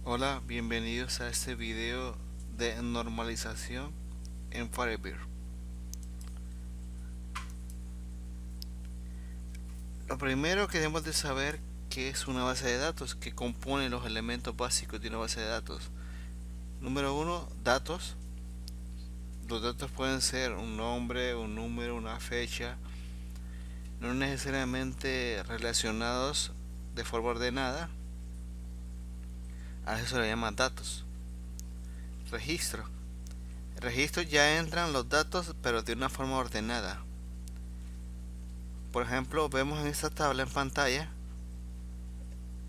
Hola, bienvenidos a este video de normalización en Firebird. Lo primero que debemos de saber qué es una base de datos, que compone los elementos básicos de una base de datos. Número uno, datos. Los datos pueden ser un nombre, un número, una fecha, no necesariamente relacionados de forma ordenada. A eso se le llama datos. Registro. En registro ya entran los datos, pero de una forma ordenada. Por ejemplo, vemos en esta tabla en pantalla,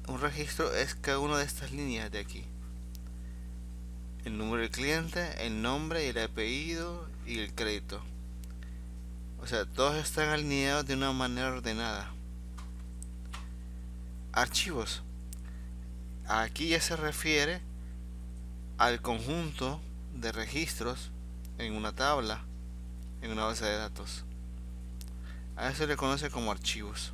un registro es cada una de estas líneas de aquí. El número del cliente, el nombre y el apellido y el crédito. O sea, todos están alineados de una manera ordenada. Archivos. Aquí ya se refiere al conjunto de registros en una tabla, en una base de datos. A eso se le conoce como archivos.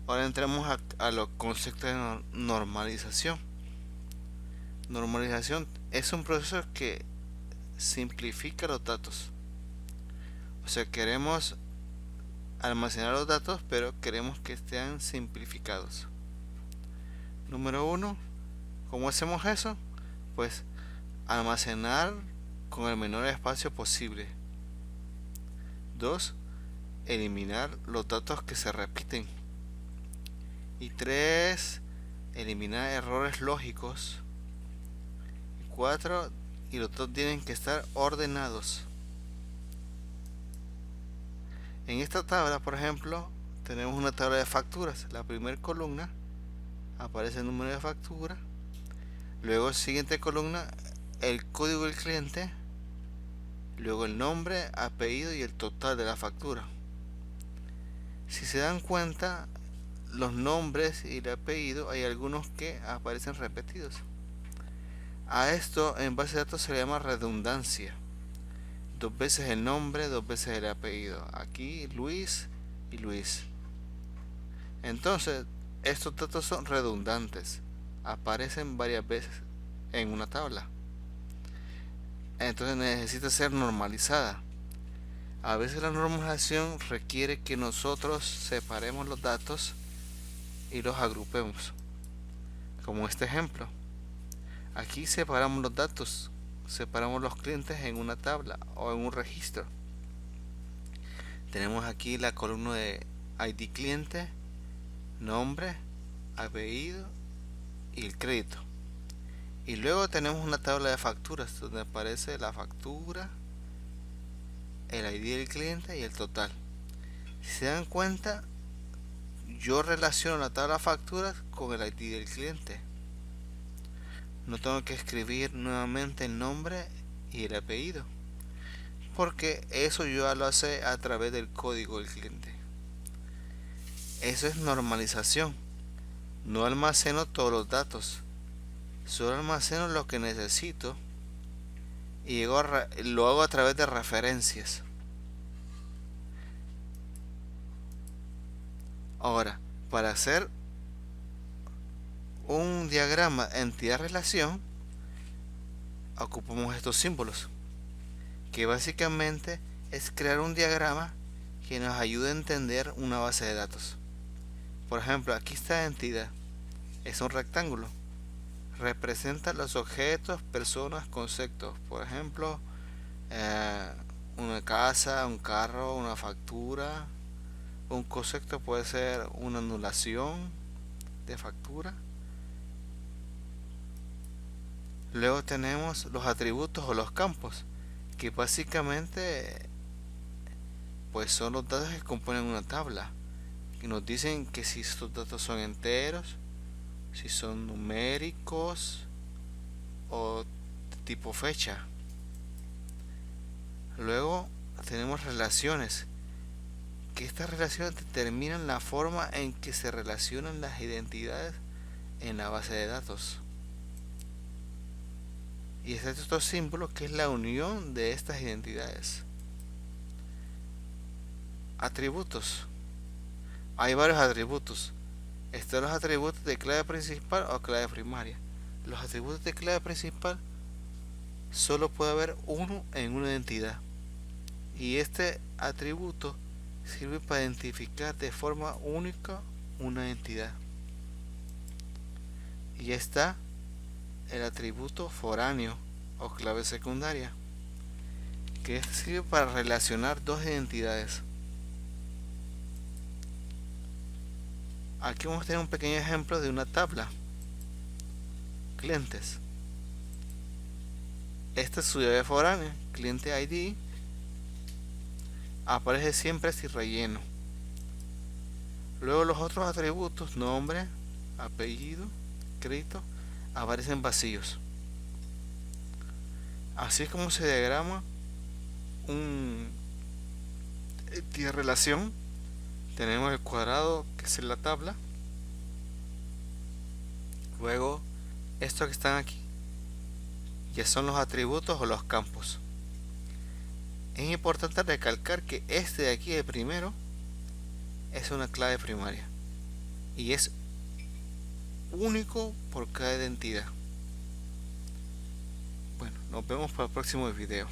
Ahora entramos a los conceptos de normalización. Normalización es un proceso que simplifica los datos. O sea, queremos almacenar los datos, pero queremos que estén simplificados. Número uno, ¿cómo hacemos eso? Pues almacenar con el menor espacio posible. 2. Eliminar los datos que se repiten. Y 3. Eliminar errores lógicos. Y 4. Y los datos tienen que estar ordenados. En esta tabla, por ejemplo, tenemos una tabla de facturas. La primera columna aparece el número de factura. Luego, siguiente columna, el código del cliente. Luego el nombre, apellido y el total de la factura. Si se dan cuenta, los nombres y el apellido hay algunos que aparecen repetidos. A esto en base de datos se le llama redundancia. Dos veces el nombre, dos veces el apellido. Aquí Luis y Luis. Entonces, estos datos son redundantes. Aparecen varias veces en una tabla. Entonces necesita ser normalizada. A veces la normalización requiere que nosotros separemos los datos y los agrupemos. Como este ejemplo. Aquí separamos los datos, separamos los clientes en una tabla o en un registro. Tenemos aquí la columna de ID cliente, nombre, apellido y el crédito. Y luego tenemos una tabla de facturas donde aparece la factura, el ID del cliente y el total. Si se dan cuenta, yo relaciono la tabla de facturas con el ID del cliente. No tengo que escribir nuevamente el nombre y el apellido, porque eso yo ya lo hace a través del código del cliente. Eso es normalización. No almaceno todos los datos, solo almaceno lo que necesito y lo hago a través de referencias. Ahora, para hacer un diagrama entidad-relación, ocupamos estos símbolos, que básicamente es crear un diagrama que nos ayude a entender una base de datos. Por ejemplo, aquí esta entidad es un rectángulo, representa los objetos, personas, conceptos. Por ejemplo, una casa, un carro, una factura. Un concepto puede ser una anulación de factura. Luego tenemos los atributos o los campos, que básicamente pues son los datos que componen una tabla, que nos dicen que si estos datos son enteros, si son numéricos o de tipo fecha. Luego tenemos relaciones, que estas relaciones determinan la forma en que se relacionan las identidades en la base de datos. Y está estos símbolos que es la unión de estas identidades. Atributos. Hay varios atributos. Están los atributos de clave principal o clave primaria. Los atributos de clave principal solo puede haber uno en una entidad, y este atributo sirve para identificar de forma única una entidad. Y está el atributo foráneo o clave secundaria, que sirve para relacionar dos identidades. Aquí vamos a tener un pequeño ejemplo de una tabla. Clientes. Esta es su llave foránea, cliente ID. Aparece siempre si relleno. Luego los otros atributos, nombre, apellido, crédito, aparecen vacíos. Así es como se diagrama una relación. Tenemos el cuadrado, que es la tabla. Luego, estos que están aquí ya son los atributos o los campos. Es importante recalcar que este de aquí, el primero, es una clave primaria y es único por cada identidad. Bueno, nos vemos para el próximo video.